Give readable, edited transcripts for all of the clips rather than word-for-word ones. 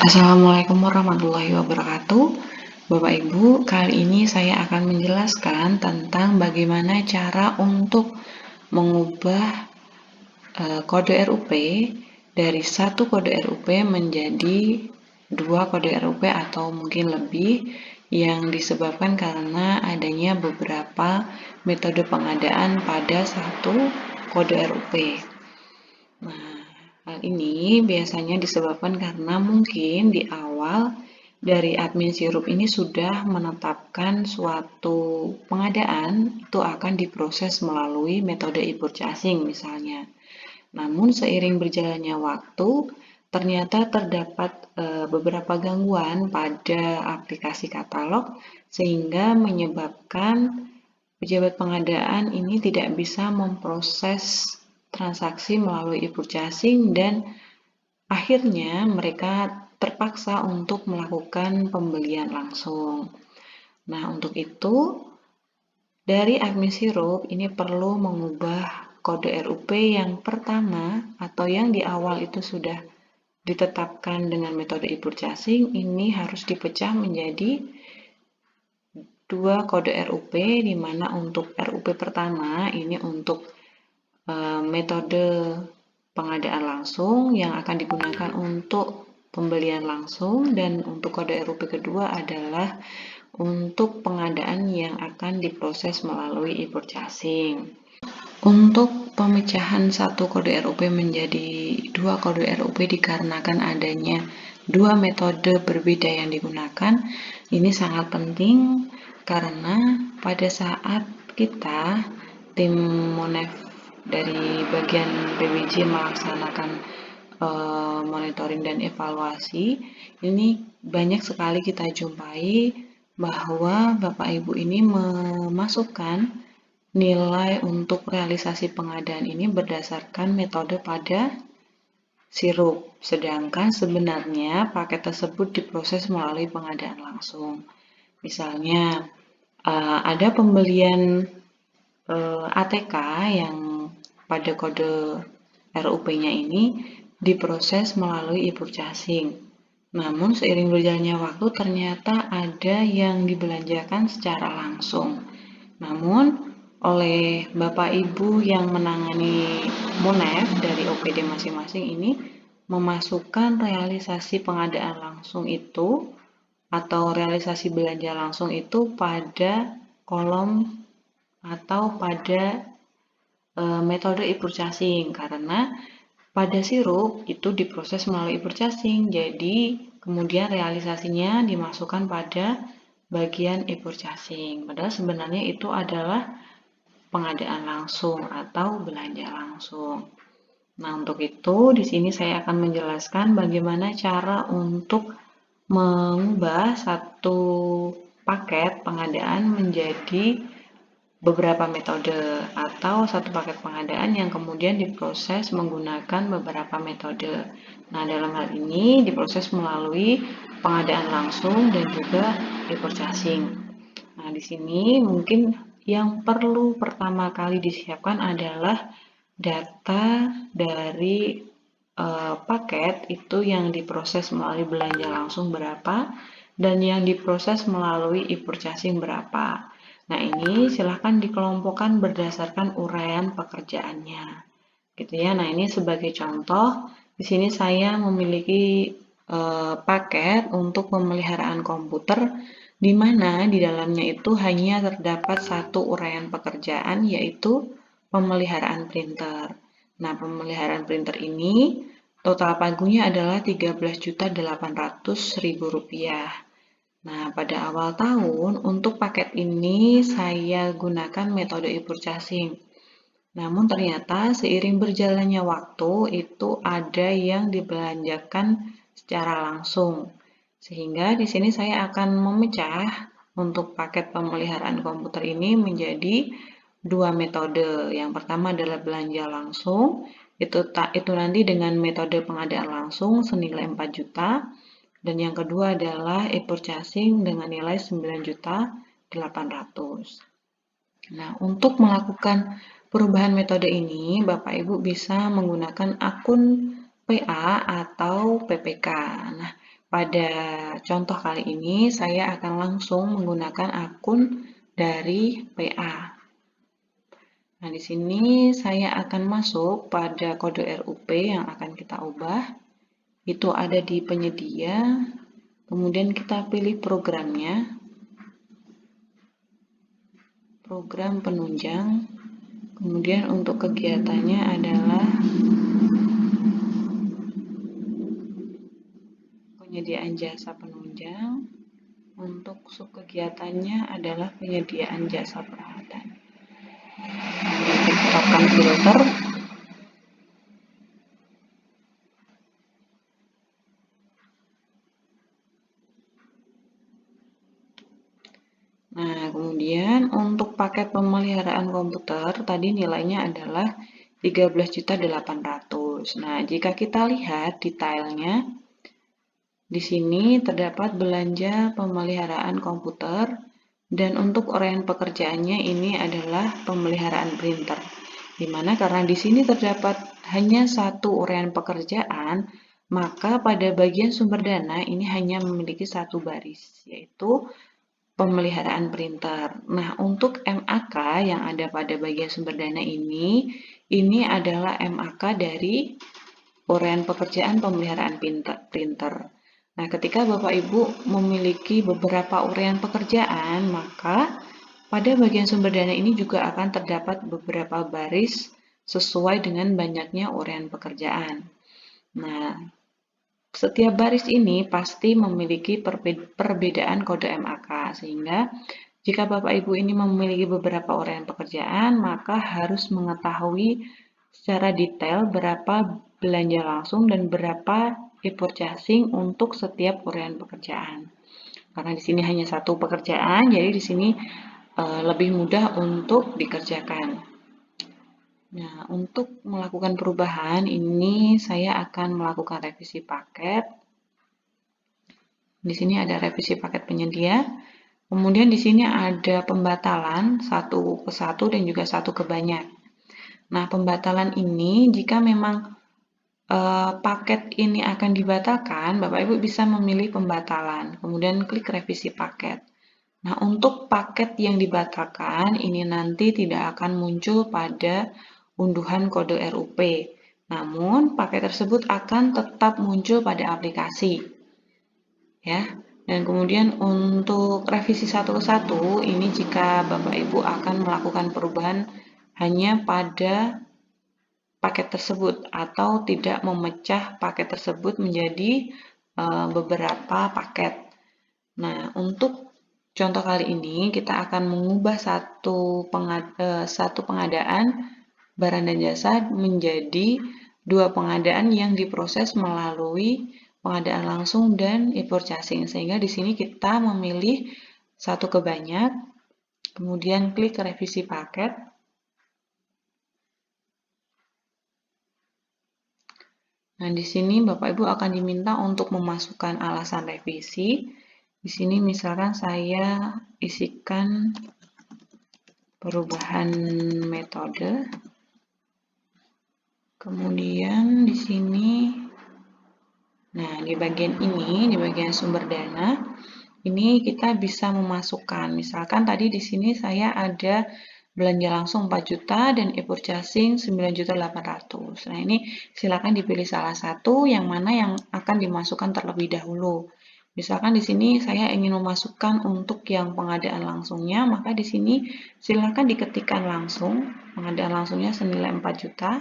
Assalamualaikum warahmatullahi wabarakatuh. Bapak Ibu, kali ini saya akan menjelaskan tentang bagaimana cara untuk mengubah kode RUP dari satu kode RUP menjadi dua kode RUP atau mungkin lebih yang disebabkan karena adanya beberapa metode pengadaan pada satu kode RUP. Nah, hal ini biasanya disebabkan karena mungkin di awal dari admin sirup ini sudah menetapkan suatu pengadaan itu akan diproses melalui metode e-purchasing misalnya. Namun seiring berjalannya waktu, ternyata terdapat beberapa gangguan pada aplikasi katalog sehingga menyebabkan pejabat pengadaan ini tidak bisa memproses transaksi melalui e-purchasing dan akhirnya mereka terpaksa untuk melakukan pembelian langsung. Nah, untuk itu dari admin sirup ini perlu mengubah kode RUP yang pertama atau yang di awal itu sudah ditetapkan dengan metode e-purchasing ini harus dipecah menjadi dua kode RUP, di mana untuk RUP pertama ini untuk metode pengadaan langsung yang akan digunakan untuk pembelian langsung, dan untuk kode RUP kedua adalah untuk pengadaan yang akan diproses melalui e-purchasing. Untuk pemecahan satu kode RUP menjadi dua kode RUP dikarenakan adanya dua metode berbeda yang digunakan. Ini sangat penting karena pada saat kita tim Monef dari bagian PBJ melaksanakan monitoring dan evaluasi, ini banyak sekali kita jumpai bahwa Bapak Ibu ini memasukkan nilai untuk realisasi pengadaan ini berdasarkan metode pada sirup, sedangkan sebenarnya paket tersebut diproses melalui pengadaan langsung. Misalnya, ada pembelian ATK yang pada kode RUP-nya ini diproses melalui e-purchasing. Namun seiring berjalannya waktu ternyata ada yang dibelanjakan secara langsung. Namun oleh Bapak Ibu yang menangani Monef dari OPD masing-masing ini memasukkan realisasi pengadaan langsung itu atau realisasi belanja langsung itu pada kolom atau pada metode e-purchasing, karena pada sirup itu diproses melalui e-purchasing, jadi kemudian realisasinya dimasukkan pada bagian e-purchasing. Padahal sebenarnya itu adalah pengadaan langsung atau belanja langsung. Nah, untuk itu di sini saya akan menjelaskan bagaimana cara untuk mengubah satu paket pengadaan menjadi beberapa metode atau satu paket pengadaan yang kemudian diproses menggunakan beberapa metode. Nah, dalam hal ini diproses melalui pengadaan langsung dan juga e-purchasing. Nah, di sini mungkin yang perlu pertama kali disiapkan adalah data dari paket itu yang diproses melalui belanja langsung berapa dan yang diproses melalui e-purchasing berapa. Nah, ini silahkan dikelompokkan berdasarkan uraian pekerjaannya. Gitu ya. Nah, ini sebagai contoh, di sini saya memiliki paket untuk pemeliharaan komputer di mana di dalamnya itu hanya terdapat satu uraian pekerjaan, yaitu pemeliharaan printer. Nah, pemeliharaan printer ini total pagunya adalah Rp13.800.000. Nah, pada awal tahun untuk paket ini saya gunakan metode e-purchasing. Namun ternyata seiring berjalannya waktu itu ada yang dibelanjakan secara langsung. Sehingga di sini saya akan memecah untuk paket pemeliharaan komputer ini menjadi dua metode. Yang pertama adalah belanja langsung, itu nanti dengan metode pengadaan langsung senilai 4 juta. Dan yang kedua adalah e-purchasing dengan nilai 9.800.000. Nah, untuk melakukan perubahan metode ini, Bapak Ibu bisa menggunakan akun PA atau PPK. Nah, pada contoh kali ini saya akan langsung menggunakan akun dari PA. Nah, di sini saya akan masuk pada kode RUP yang akan kita ubah. Itu ada di penyedia, kemudian kita pilih programnya, program penunjang, kemudian untuk kegiatannya adalah penyediaan jasa penunjang, untuk subkegiatannya adalah penyediaan jasa perawatan. Kita tetapkan filter. Nah, kemudian untuk paket pemeliharaan komputer tadi nilainya adalah 13.800.000. Nah, jika kita lihat detailnya, di sini terdapat belanja pemeliharaan komputer dan untuk uraian pekerjaannya ini adalah pemeliharaan printer. Dimana karena di sini terdapat hanya satu uraian pekerjaan, maka pada bagian sumber dana ini hanya memiliki satu baris, yaitu pemeliharaan printer. Nah, untuk MAK yang ada pada bagian sumber dana ini adalah MAK dari uraian pekerjaan pemeliharaan printer. Nah, ketika Bapak Ibu memiliki beberapa uraian pekerjaan, maka pada bagian sumber dana ini juga akan terdapat beberapa baris sesuai dengan banyaknya uraian pekerjaan. Nah, setiap baris ini pasti memiliki perbedaan kode MAK, sehingga jika Bapak Ibu ini memiliki beberapa uraian pekerjaan, maka harus mengetahui secara detail berapa belanja langsung dan berapa e-purchasing untuk setiap uraian pekerjaan. Karena di sini hanya satu pekerjaan, jadi di sini lebih mudah untuk dikerjakan. Nah, untuk melakukan perubahan ini saya akan melakukan revisi paket. Di sini ada revisi paket penyedia. Kemudian di sini ada pembatalan satu ke satu dan juga satu ke banyak. Nah, pembatalan ini jika memang paket ini akan dibatalkan, Bapak Ibu bisa memilih pembatalan. Kemudian klik revisi paket. Nah, untuk paket yang dibatalkan ini nanti tidak akan muncul pada unduhan kode RUP. Namun, paket tersebut akan tetap muncul pada aplikasi. Ya. Dan kemudian untuk revisi satu ke satu, ini jika Bapak Ibu akan melakukan perubahan hanya pada paket tersebut atau tidak memecah paket tersebut menjadi beberapa paket. Nah, untuk contoh kali ini kita akan mengubah satu pengadaan barang dan jasa menjadi dua pengadaan yang diproses melalui pengadaan langsung dan e-purchasing. Sehingga di sini kita memilih satu ke banyak, kemudian klik revisi paket. Nah, di sini Bapak Ibu akan diminta untuk memasukkan alasan revisi. Di sini misalkan saya isikan perubahan metode. Kemudian di sini, nah di bagian ini, di bagian sumber dana, ini kita bisa memasukkan. Misalkan tadi di sini saya ada belanja langsung 4 juta dan e-purchasing 9.800.000. Nah, ini silakan dipilih salah satu yang mana yang akan dimasukkan terlebih dahulu. Misalkan di sini saya ingin memasukkan untuk yang pengadaan langsungnya, maka di sini silakan diketikkan langsung pengadaan langsungnya senilai 4 juta.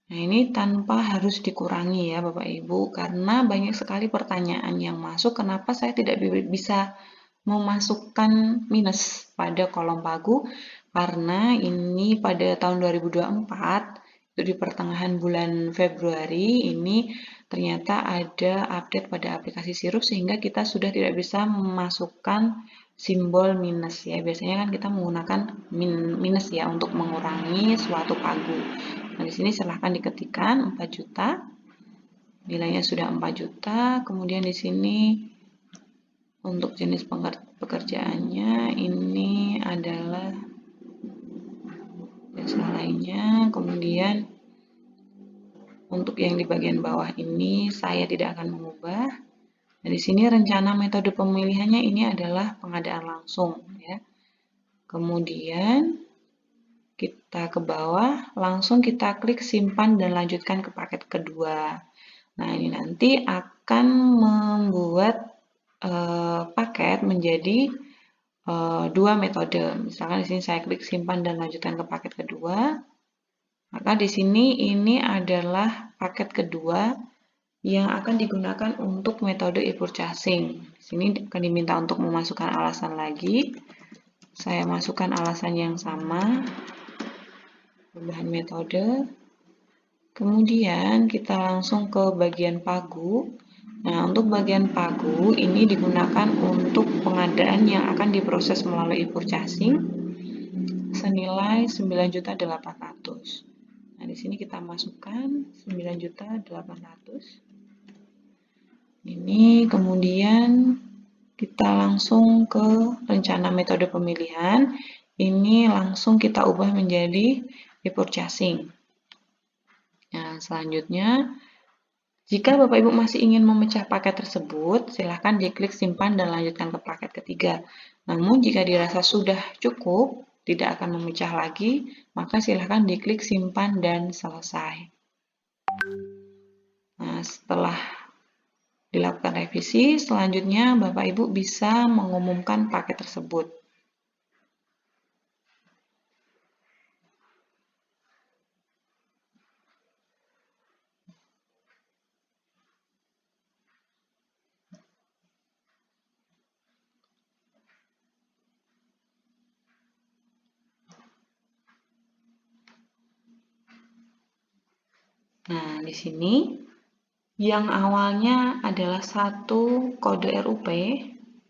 Nah, ini tanpa harus dikurangi ya Bapak Ibu, karena banyak sekali pertanyaan yang masuk, kenapa saya tidak bisa memasukkan minus pada kolom pagu, karena ini pada tahun 2024, itu di pertengahan bulan Februari, ini ternyata ada update pada aplikasi Sirup, sehingga kita sudah tidak bisa memasukkan simbol minus ya. Biasanya kan kita menggunakan minus ya untuk mengurangi suatu pagu. Nah, di sini silahkan diketikkan 4 juta. Nilainya sudah 4 juta. Kemudian di sini untuk jenis pekerjaannya ini adalah jasa lainnya. Kemudian Untuk yang di bagian bawah ini saya tidak akan mengubah. Nah, di sini rencana metode pemilihannya ini adalah pengadaan langsung ya. Kemudian kita ke bawah, langsung kita klik simpan dan lanjutkan ke paket kedua. Nah, ini nanti akan membuat paket menjadi dua metode. Misalkan di sini saya klik simpan dan lanjutkan ke paket kedua. Maka di sini ini adalah paket kedua yang akan digunakan untuk metode e-purchasing. Di sini akan diminta untuk memasukkan alasan lagi. Saya masukkan alasan yang sama, perubahan metode. Kemudian kita langsung ke bagian pagu. Nah, untuk bagian pagu ini digunakan untuk pengadaan yang akan diproses melalui e-purchasing senilai 9.800.000. Nah, di sini kita masukkan 9.800.000. Ini kemudian kita langsung ke rencana metode pemilihan. Ini langsung kita ubah menjadi e-purchasing. Nah, selanjutnya jika Bapak Ibu masih ingin memecah paket tersebut, silahkan diklik simpan dan lanjutkan ke paket ketiga. Namun jika dirasa sudah cukup, tidak akan memecah lagi, maka silahkan diklik simpan dan selesai. Nah, setelah dilakukan revisi, selanjutnya Bapak Ibu bisa mengumumkan paket tersebut. Nah, di sini yang awalnya adalah satu kode RUP,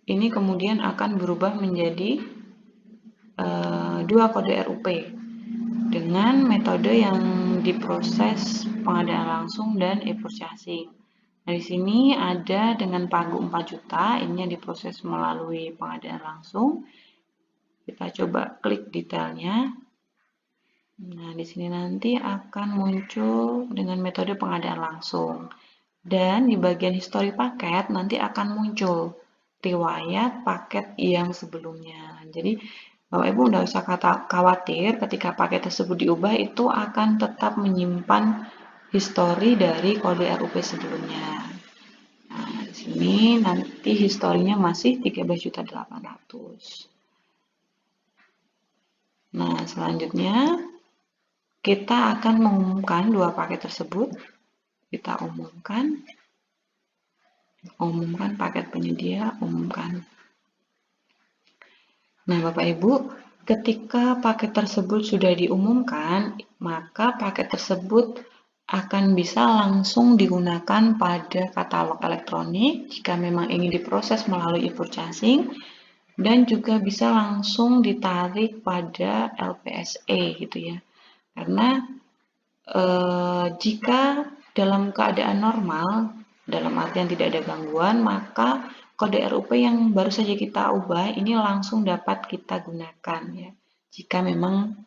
ini kemudian akan berubah menjadi dua kode RUP dengan metode yang diproses pengadaan langsung dan e-purchasing. Nah, di sini ada dengan pagu 4 juta, ini yang diproses melalui pengadaan langsung. Kita coba klik detailnya. Nah, di sini nanti akan muncul dengan metode pengadaan langsung. Dan di bagian histori paket nanti akan muncul riwayat paket yang sebelumnya. Jadi, Bapak Ibu tidak usah khawatir ketika paket tersebut diubah, itu akan tetap menyimpan histori dari kode RUP sebelumnya. Nah, di sini nanti historinya masih 13.800.000. Nah, selanjutnya kita akan mengumumkan dua paket tersebut. Kita umumkan paket penyedia, umumkan. Nah, Bapak Ibu, ketika paket tersebut sudah diumumkan, maka paket tersebut akan bisa langsung digunakan pada katalog elektronik jika memang ingin diproses melalui e-purchasing, dan juga bisa langsung ditarik pada LPSE gitu ya. Karena jika dalam keadaan normal, dalam artian tidak ada gangguan, maka kode RUP yang baru saja kita ubah ini langsung dapat kita gunakan ya. Jika memang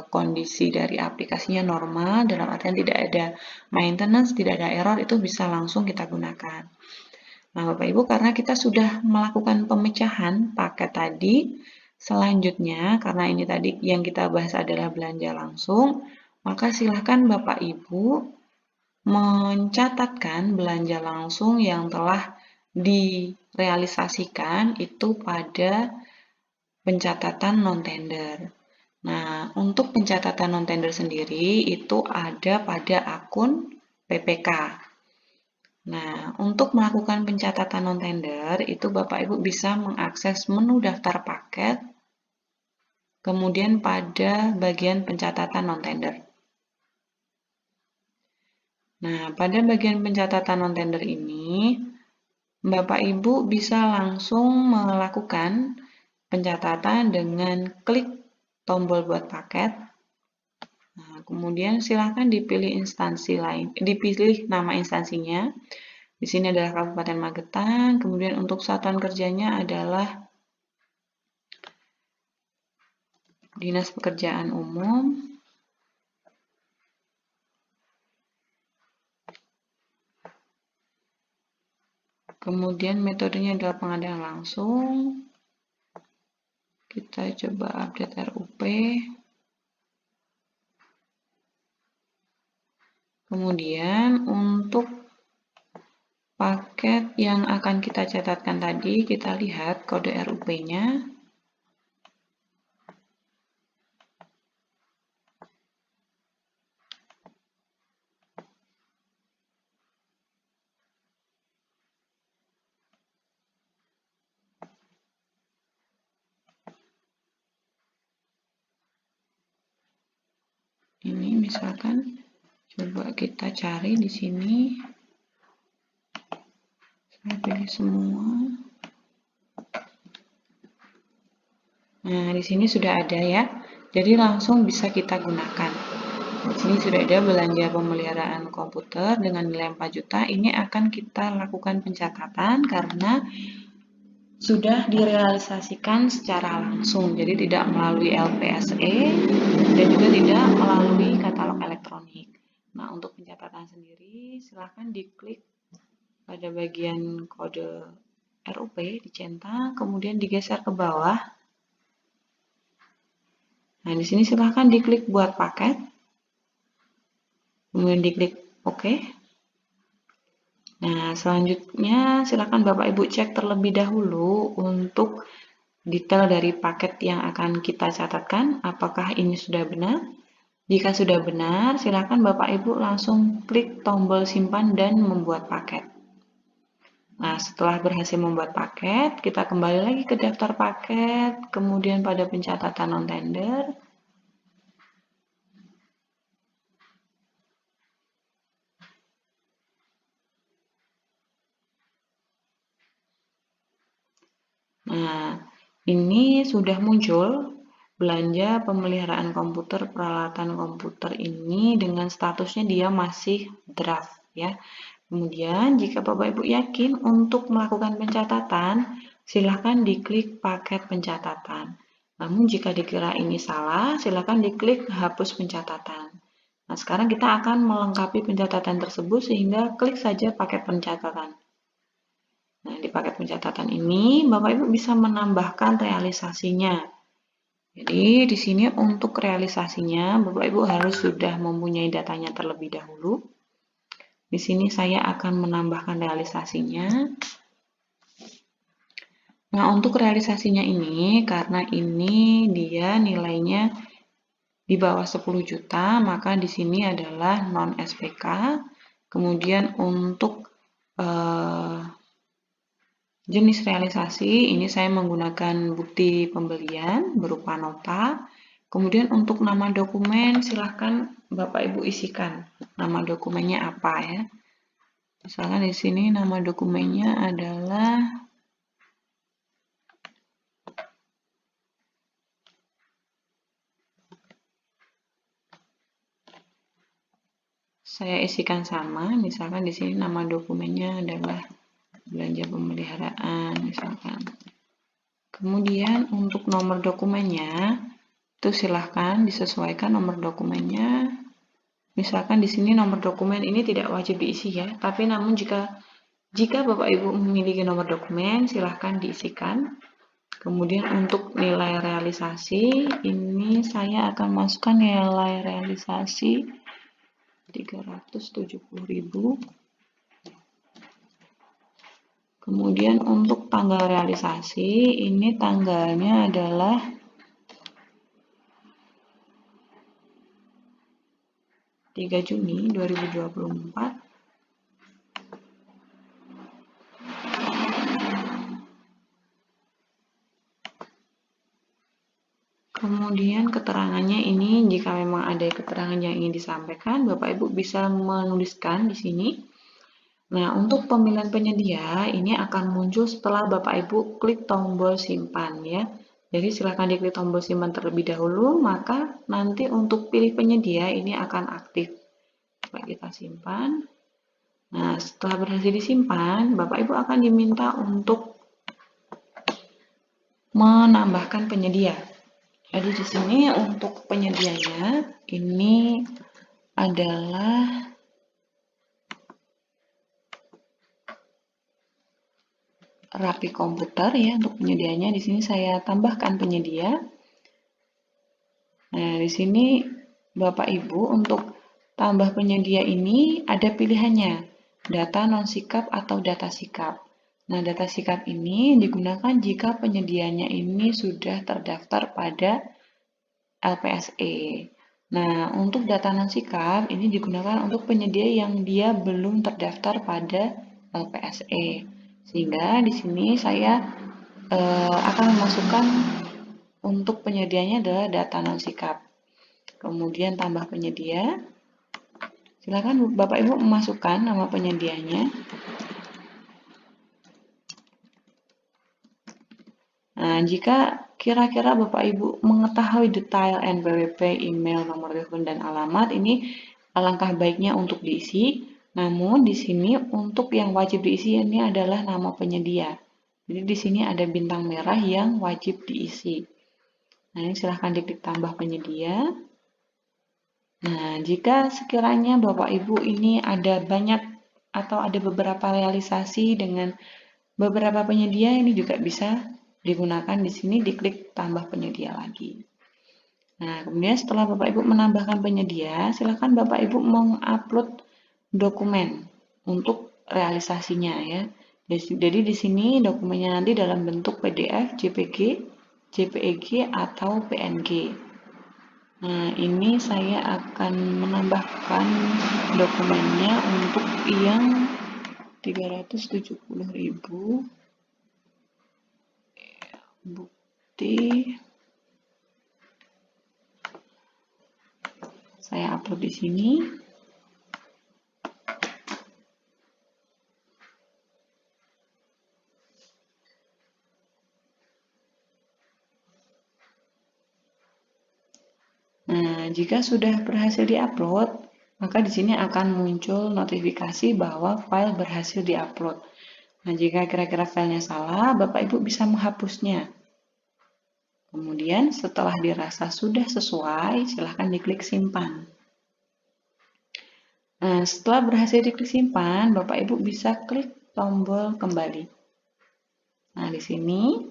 kondisi dari aplikasinya normal, dalam artian tidak ada maintenance, tidak ada error, itu bisa langsung kita gunakan. Nah, Bapak Ibu, karena kita sudah melakukan pemecahan paket tadi, selanjutnya karena ini tadi yang kita bahas adalah belanja langsung, maka silakan Bapak Ibu mencatatkan belanja langsung yang telah direalisasikan itu pada pencatatan non-tender. Nah, untuk pencatatan non-tender sendiri itu ada pada akun PPK. Nah, untuk melakukan pencatatan non-tender itu Bapak Ibu bisa mengakses menu daftar paket, kemudian pada bagian pencatatan non-tender. Nah, pada bagian pencatatan non-tender ini, Bapak Ibu bisa langsung melakukan pencatatan dengan klik tombol buat paket. Nah, kemudian silakan dipilih instansi lain, dipilih nama instansinya. Di sini adalah Kabupaten Magetan, kemudian untuk satuan kerjanya adalah Dinas Pekerjaan Umum. Kemudian metodenya adalah pengadaan langsung. Kita coba update RUP. Kemudian untuk paket yang akan kita catatkan tadi, kita lihat kode RUP-nya. Ini misalkan coba kita cari di sini. Saya pilih semua. Nah, di sini sudah ada ya. Jadi langsung bisa kita gunakan. Di sini sudah ada belanja pemeliharaan komputer dengan nilai 4 juta. Ini akan kita lakukan pencatatan karena sudah direalisasikan secara langsung, jadi tidak melalui LPSE dan juga tidak melalui katalog elektronik. Nah, untuk pencatatan sendiri, silahkan diklik pada bagian kode RUP, dicentang, kemudian digeser ke bawah. Nah, di sini silahkan diklik buat paket, kemudian diklik OK. Nah, selanjutnya silakan Bapak Ibu cek terlebih dahulu untuk detail dari paket yang akan kita catatkan, apakah ini sudah benar. Jika sudah benar, silakan Bapak Ibu langsung klik tombol simpan dan membuat paket. Nah, setelah berhasil membuat paket, kita kembali lagi ke daftar paket, kemudian pada pencatatan non-tender. Nah, ini sudah muncul belanja pemeliharaan komputer, peralatan komputer ini dengan statusnya dia masih draft ya. Kemudian jika Bapak Ibu yakin untuk melakukan pencatatan, silakan diklik paket pencatatan. Namun jika dikira ini salah, silakan diklik hapus pencatatan. Nah, sekarang kita akan melengkapi pencatatan tersebut sehingga klik saja paket pencatatan. Nah, di paket pencatatan ini, Bapak Ibu bisa menambahkan realisasinya. Jadi, di sini untuk realisasinya, Bapak Ibu harus sudah mempunyai datanya terlebih dahulu. Di sini saya akan menambahkan realisasinya. Nah, untuk realisasinya ini, karena ini dia nilainya di bawah 10 juta, maka di sini adalah non-SPK. Kemudian untuk jenis realisasi, ini saya menggunakan bukti pembelian berupa nota. Kemudian untuk nama dokumen, silahkan Bapak Ibu isikan nama dokumennya apa ya. Misalkan di sini nama dokumennya adalah saya isikan sama, misalkan di sini nama dokumennya adalah belanja pemeliharaan misalkan. Kemudian untuk nomor dokumennya itu silahkan disesuaikan nomor dokumennya. Misalkan di sini nomor dokumen ini tidak wajib diisi ya, tapi namun jika Bapak Ibu memiliki nomor dokumen silahkan diisikan. Kemudian untuk nilai realisasi ini saya akan masukkan nilai realisasi 370.000. Kemudian untuk tanggal realisasi, ini tanggalnya adalah 3 Juni 2024. Kemudian keterangannya ini, jika memang ada keterangan yang ingin disampaikan, Bapak Ibu bisa menuliskan di sini. Nah, untuk pemilihan penyedia, ini akan muncul setelah Bapak Ibu klik tombol simpan ya. Jadi silakan diklik tombol simpan terlebih dahulu, maka nanti untuk pilih penyedia ini akan aktif. Coba kita simpan. Nah, setelah berhasil disimpan, Bapak Ibu akan diminta untuk menambahkan penyedia. Jadi di sini untuk penyedianya ini adalah Rapi Komputer ya untuk penyedianya. Di sini saya tambahkan penyedia. Nah, di sini Bapak Ibu untuk tambah penyedia ini ada pilihannya, data non-sikap atau data sikap. Nah, data sikap ini digunakan jika penyedianya ini sudah terdaftar pada LPSE. Nah, untuk data non-sikap ini digunakan untuk penyedia yang dia belum terdaftar pada LPSE. Sehingga di sini saya akan memasukkan untuk penyedianya adalah data non-sikap. Kemudian tambah penyedia. Silakan Bapak Ibu memasukkan nama penyedianya. Nah, jika kira-kira Bapak Ibu mengetahui detail NPWP, email, nomor telepon, dan alamat, ini alangkah baiknya untuk diisi. Namun di sini untuk yang wajib diisi ini adalah nama penyedia. Jadi di sini ada bintang merah yang wajib diisi. Nah, ini silahkan diklik tambah penyedia. Nah, jika sekiranya Bapak Ibu ini ada banyak atau ada beberapa realisasi dengan beberapa penyedia, ini juga bisa digunakan di sini, diklik tambah penyedia lagi. Nah, kemudian setelah Bapak Ibu menambahkan penyedia, silakan Bapak Ibu mengupload dokumen untuk realisasinya ya. Jadi di sini dokumennya nanti dalam bentuk PDF, JPG, JPEG atau PNG. Nah, ini saya akan menambahkan dokumennya untuk yang 370.000 bukti. Saya upload di sini. Nah, jika sudah berhasil diupload, maka di sini akan muncul notifikasi bahwa file berhasil diupload. Nah, jika kira-kira filenya salah, Bapak Ibu bisa menghapusnya. Kemudian setelah dirasa sudah sesuai, silahkan diklik simpan. Nah, setelah berhasil diklik simpan, Bapak Ibu bisa klik tombol kembali. Nah, di sini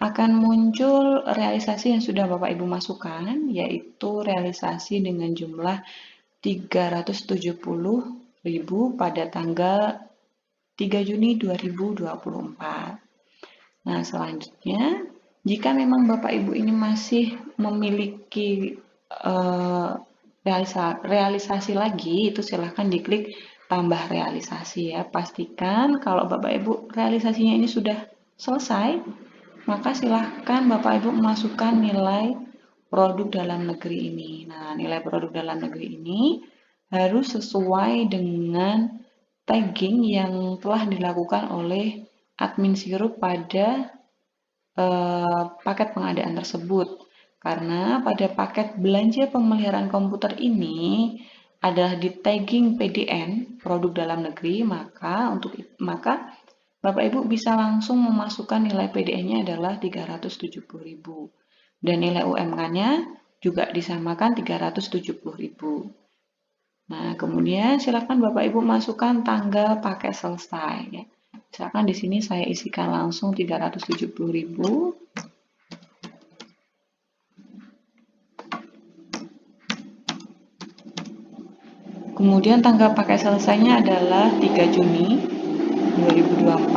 akan muncul realisasi yang sudah Bapak Ibu masukkan, yaitu realisasi dengan jumlah 370.000 pada tanggal 3 Juni 2024. Nah, selanjutnya, jika memang Bapak Ibu ini masih memiliki realisasi lagi, itu silahkan diklik tambah realisasi ya. Pastikan kalau Bapak Ibu realisasinya ini sudah selesai, maka silahkan Bapak Ibu memasukkan nilai produk dalam negeri ini. Nah, nilai produk dalam negeri ini harus sesuai dengan tagging yang telah dilakukan oleh admin Sirup pada paket pengadaan tersebut. Karena pada paket belanja pemeliharaan komputer ini adalah di tagging PDN, produk dalam negeri, maka Bapak Ibu bisa langsung memasukkan nilai PDN-nya adalah 370.000. Dan nilai UMK-nya juga disamakan 370.000. Nah, kemudian silakan Bapak Ibu masukkan tanggal pakai selesai ya. Misalkan di sini saya isikan langsung 370.000. Kemudian tanggal pakai selesainya adalah 3 Juni 2024.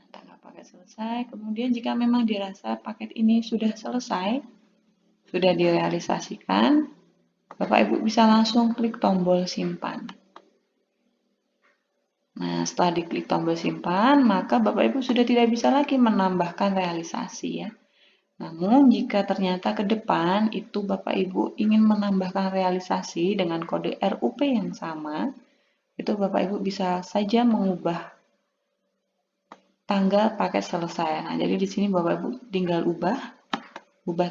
Tanggal paket selesai. Kemudian jika memang dirasa paket ini sudah selesai, sudah direalisasikan, Bapak Ibu bisa langsung klik tombol simpan. Nah, setelah diklik tombol simpan, maka Bapak Ibu sudah tidak bisa lagi menambahkan realisasi ya. Namun, jika ternyata ke depan itu Bapak Ibu ingin menambahkan realisasi dengan kode RUP yang sama, itu Bapak Ibu bisa saja mengubah tanggal paket selesai. Nah, jadi di sini Bapak Ibu tinggal ubah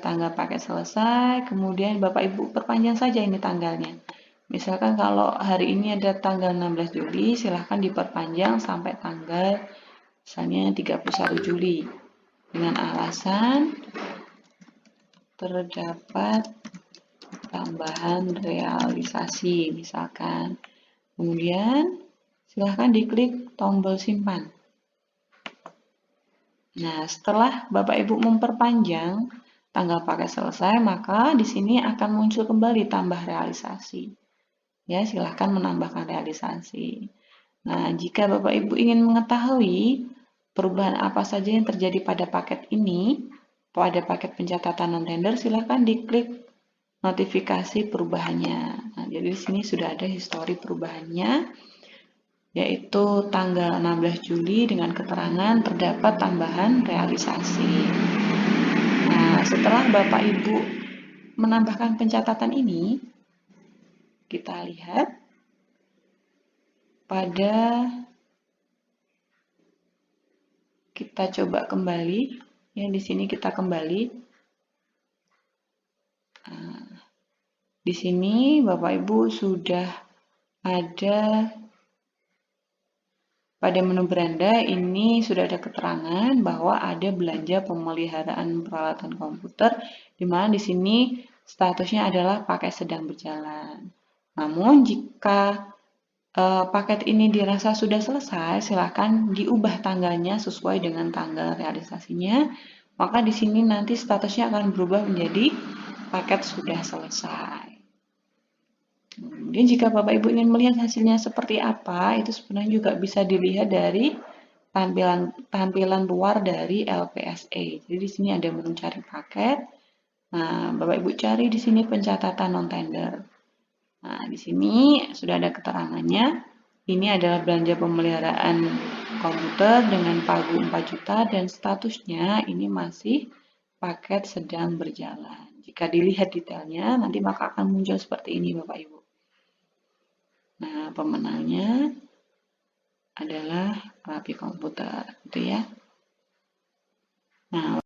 tanggal paket selesai, kemudian Bapak Ibu perpanjang saja ini tanggalnya. Misalkan kalau hari ini ada tanggal 16 Juli, silahkan diperpanjang sampai tanggal misalnya 31 Juli. Dengan alasan terdapat tambahan realisasi misalkan. Kemudian silahkan diklik tombol simpan. Nah, setelah Bapak Ibu memperpanjang tanggal paket selesai, maka di sini akan muncul kembali tambah realisasi. Ya, silahkan menambahkan realisasi. Nah, jika Bapak Ibu ingin mengetahui perubahan apa saja yang terjadi pada paket ini, pada paket pencatatan non-tender, silahkan diklik notifikasi perubahannya. Nah, jadi di sini sudah ada histori perubahannya, yaitu tanggal 16 Juli dengan keterangan terdapat tambahan realisasi. Nah, setelah Bapak Ibu menambahkan pencatatan ini, kita lihat pada kita coba kembali, ya di sini kita kembali. Nah, di sini Bapak Ibu sudah ada pada menu beranda ini sudah ada keterangan bahwa ada belanja pemeliharaan peralatan komputer, di mana di sini statusnya adalah paket sedang berjalan. Namun jika paket ini dirasa sudah selesai, silakan diubah tanggalnya sesuai dengan tanggal realisasinya. Maka di sini nanti statusnya akan berubah menjadi paket sudah selesai. Kemudian jika Bapak Ibu ingin melihat hasilnya seperti apa, itu sebenarnya juga bisa dilihat dari tampilan luar dari LPSA. Jadi di sini ada menu cari paket. Nah, Bapak Ibu cari di sini pencatatan non-tender. Nah, di sini sudah ada keterangannya. Ini adalah belanja pemeliharaan komputer dengan pagu 4 juta dan statusnya ini masih paket sedang berjalan. Jika dilihat detailnya, nanti maka akan muncul seperti ini Bapak Ibu. Nah, pemenangnya adalah Rapi Komputer, gitu ya. Nah,